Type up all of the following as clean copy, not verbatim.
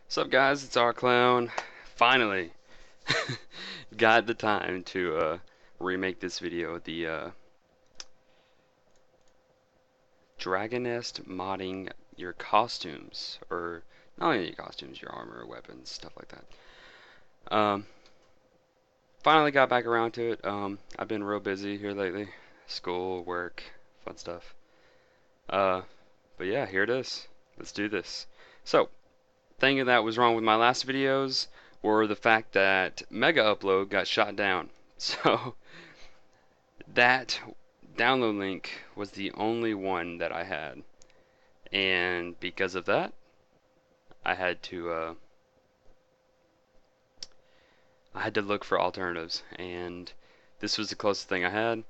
What's up, guys? It's our clown. Finally, got the time to remake this video. The Dragon Nest modding your costumes, or not only your costumes, your armor, weapons, stuff like that. Finally got back around to it. I've been real busy here lately, school, work, fun stuff. Uh, but yeah, here it is. Let's do this. So, thing that was wrong with my last videos were the fact that Mega Upload got shot down. So that download link was the only one that I had, and because of that, I had to look for alternatives, and this was the closest thing I had.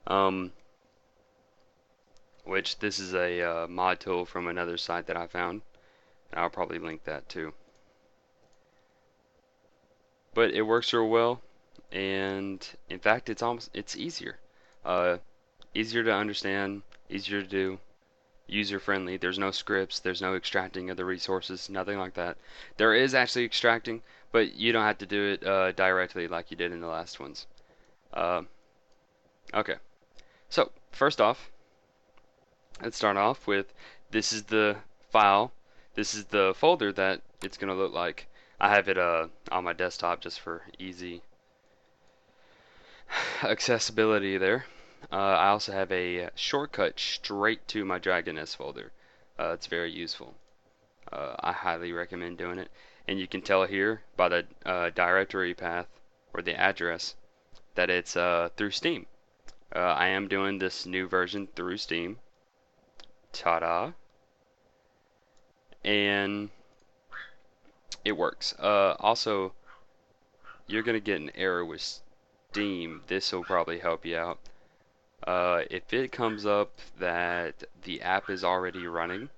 Um, which this is a mod tool from another site that I found, and I'll probably link that too. But it works real well, and in fact, it's easier. Uh, Easier to understand, easier to do, user friendly. There's no scripts, there's no extracting of the resources, nothing like that. There is actually extracting, but you don't have to do it directly like you did in the last ones. Uh, okay, so first off, let's start off with this is the file, this is the folder that it's going to look like. I have it on my desktop just for easy accessibility there. I also have a shortcut straight to my Dragon Nest folder. It's very useful. I highly recommend doing it. And you can tell here by the directory path or the address that it's through Steam. I am doing this new version through Steam. Ta-da! And it works. Also, you're going to get an error with Steam. This will probably help you out. If it comes up that the app is already running,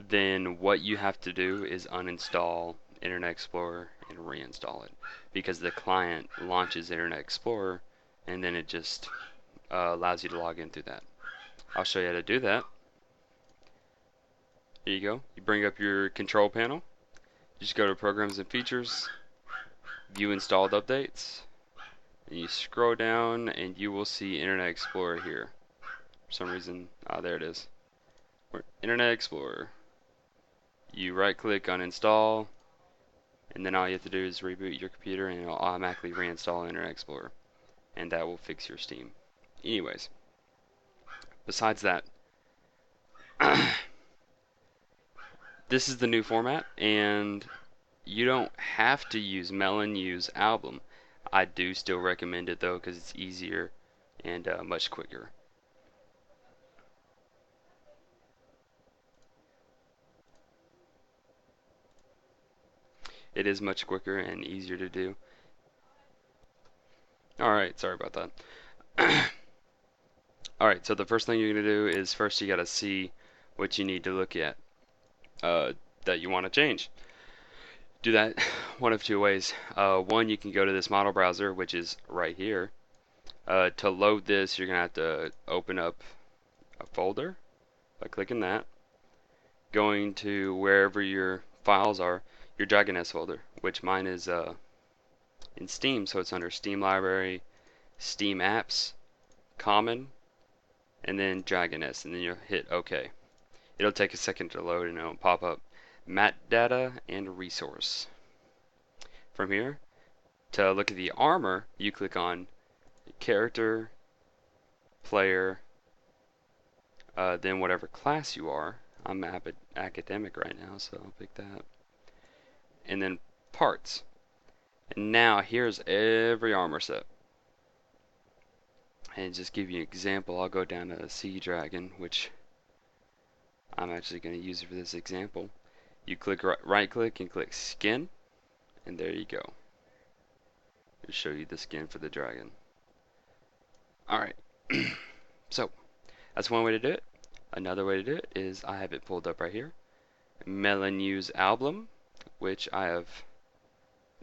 then what you have to do is uninstall Internet Explorer and reinstall it, because the client launches Internet Explorer and then it just allows you to log in through that. I'll show you how to do that. Here you go. You bring up your control panel. You just go to Programs and Features, View Installed Updates, and you scroll down and you will see Internet Explorer here. For some reason, there it is. Internet Explorer. You right click on install, and then all you have to do is reboot your computer and it'll automatically reinstall Internet Explorer, and that will fix your Steam. Anyways, besides that, this is the new format, and you don't have to use Melon, use Album. I do still recommend it though, because it's easier and much quicker. It is much quicker and easier to do. Alright, sorry about that. Alright, so the first thing you're going to do is first you got to see what you need to look at that you want to change. Do that one of two ways. One, you can go to this model browser, which is right here. To load this, you're going to have to open up a folder by clicking that. Going to wherever your files are, your Dragon Nest folder, which mine is in Steam, so it's under Steam Library, Steam Apps, Common, and then Dragon Nest, and then you'll hit OK. It'll take a second to load and it'll pop up Metadata and Resource. From here, to look at the armor, you click on Character, Player, then whatever class you are. I'm academic right now, so I'll pick that. And then Parts. And now here's every armor set. And just give you an example, I'll go down to Sea Dragon, which I'm actually going to use it for this example. You click right click and click Skin, and there you go. It'll show you the skin for the dragon. Alright, so that's one way to do it. Another way to do it is I have it pulled up right here. Melon Use Album, which I have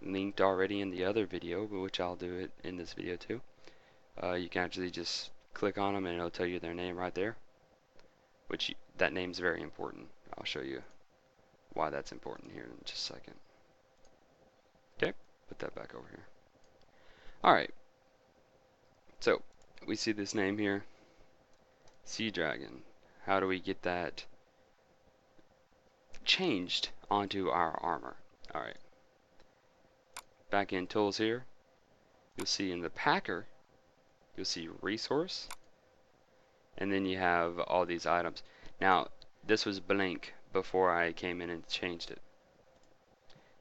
linked already in the other video, but which I'll do it in this video too. You can actually just click on them and it'll tell you their name right there, which that name's very important. I'll show you why that's important here in just a second. Okay, put that back over here. Alright, so we see this name here, Sea Dragon. How do we get that changed onto our armor? Alright, back in tools here, you'll see in the packer, you'll see resource, and then you have all these items. Now, this was blank before I came in and changed it.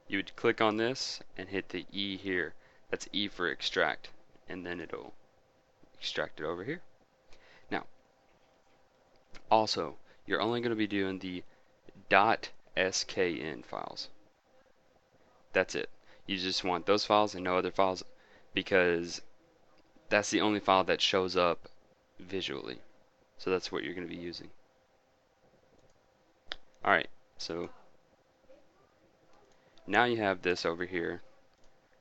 You would click on this and hit the E here. That's E for extract, and then it'll extract it over here. Now, also, you're only going to be doing the .skn files. That's it. You just want those files and no other files, because that's the only file that shows up visually. So that's what you're going to be using. Alright, so now you have this over here.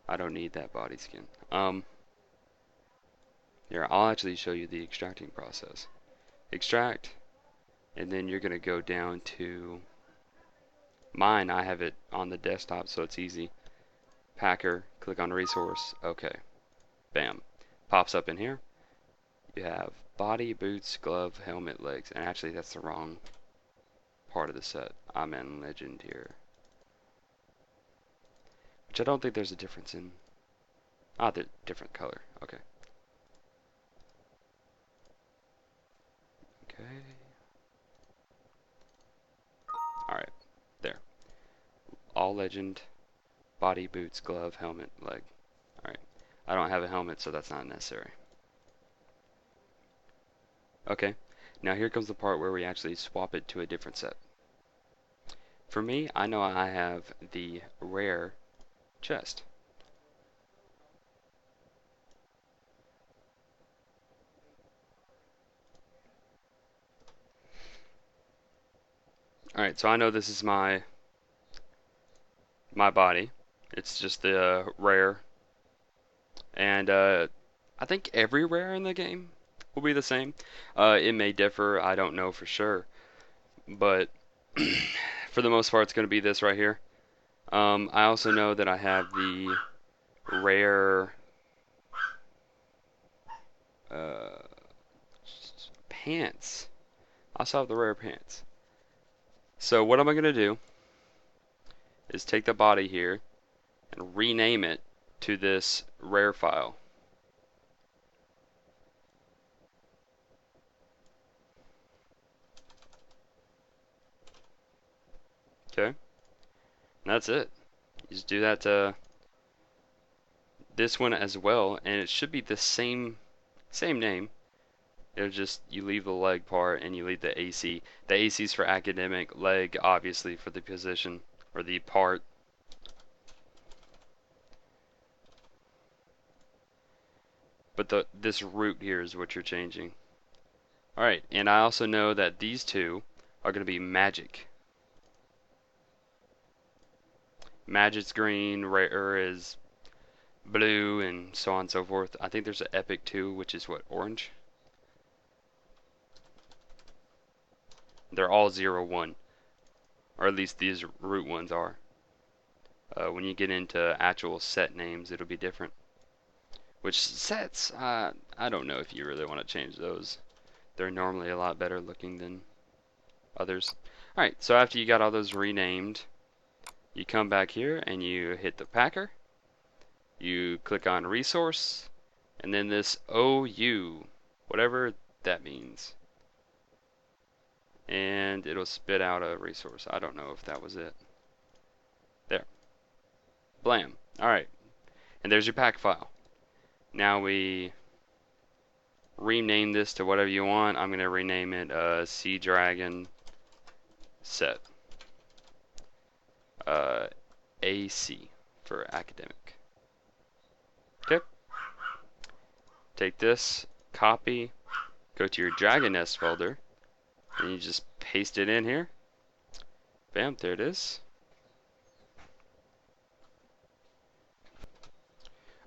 I don't need that body skin. Here, I'll actually show you the extracting process. Extract, and then you're going to go down to mine. I have it on the desktop, so it's easy. Packer, click on resource. Okay, bam, pops up in here. You have body, boots, glove, helmet, legs, and actually that's the wrong part of the set. I'm in legend here, which I don't think there's a difference in. Ah, the different color. Okay. Okay. Alright, there. All legend, body, boots, glove, helmet, leg. Alright. I don't have a helmet, so that's not necessary. Okay, now here comes the part where we actually swap it to a different set. For me, I know I have the rare chest. Alright, so I know this is my body. It's just the rare. And I think every rare in the game will be the same. It may differ, I don't know for sure. But for the most part, it's going to be this right here. I also know that I have the rare pants. I also have the rare pants. So what am I going to do is take the body here and rename it to this rare file. Okay, and that's it. You just do that to this one as well, and it should be the same name. It'll just, you leave the leg part and you leave the AC. The AC is for academic, leg obviously for the position or the part. But this root here is what you're changing. Alright, and I also know that these two are going to be magic. Magic's green, rare is blue, and so on and so forth. I think there's an epic too, which is what, orange? They're all 0, 1. Or at least these root ones are. When you get into actual set names, it'll be different. Which sets, I don't know if you really want to change those. They're normally a lot better looking than others. Alright, so after you got all those renamed, you come back here and you hit the packer. You click on resource, and then this OU, whatever that means. And it'll spit out a resource. I don't know if that was it. There. Blam. Alright. And there's your pack file. Now we rename this to whatever you want. I'm going to rename it Sea Dragon Set. AC for academic. Okay. Take this, copy, go to your Dragon Nest folder, and you just paste it in here. Bam, there it is.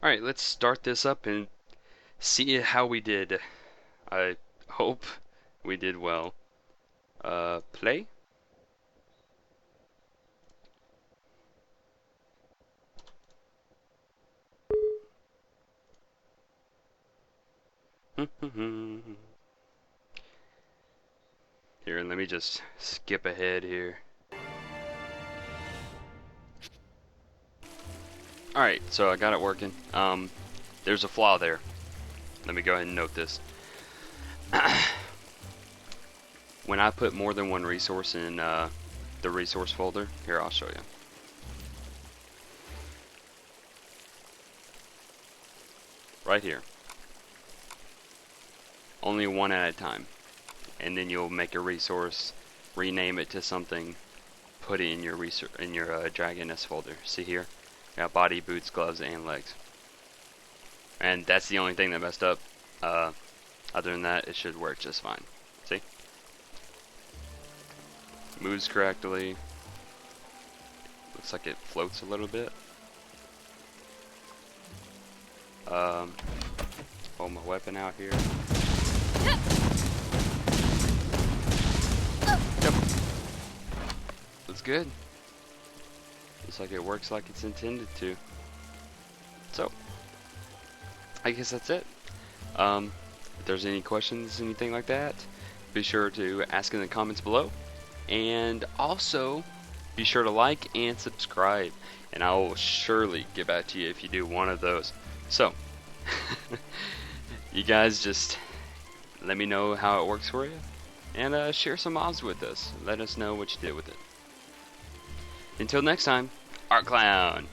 Alright, let's start this up and see how we did. I hope we did well. Play. Here, let me just skip ahead here. Alright, so I got it working. There's a flaw there. Let me go ahead and note this. When I put more than one resource in the resource folder, here I'll show you. Right here. Only one at a time. And then you'll make a resource, rename it to something, put it in your Dragoness folder. See here? Got body, boots, gloves, and legs. And that's the only thing that messed up. Other than that, it should work just fine. See? Moves correctly. Looks like it floats a little bit. Hold my weapon out here. Yep. Looks good. Looks like it works like it's intended to. So, I guess that's it. If there's any questions, anything like that, be sure to ask in the comments below. And also, be sure to like and subscribe. And I will surely get back to you if you do one of those. So, you guys just let me know how it works for you. And share some mobs with us. Let us know what you did with it. Until next time, Art Clown.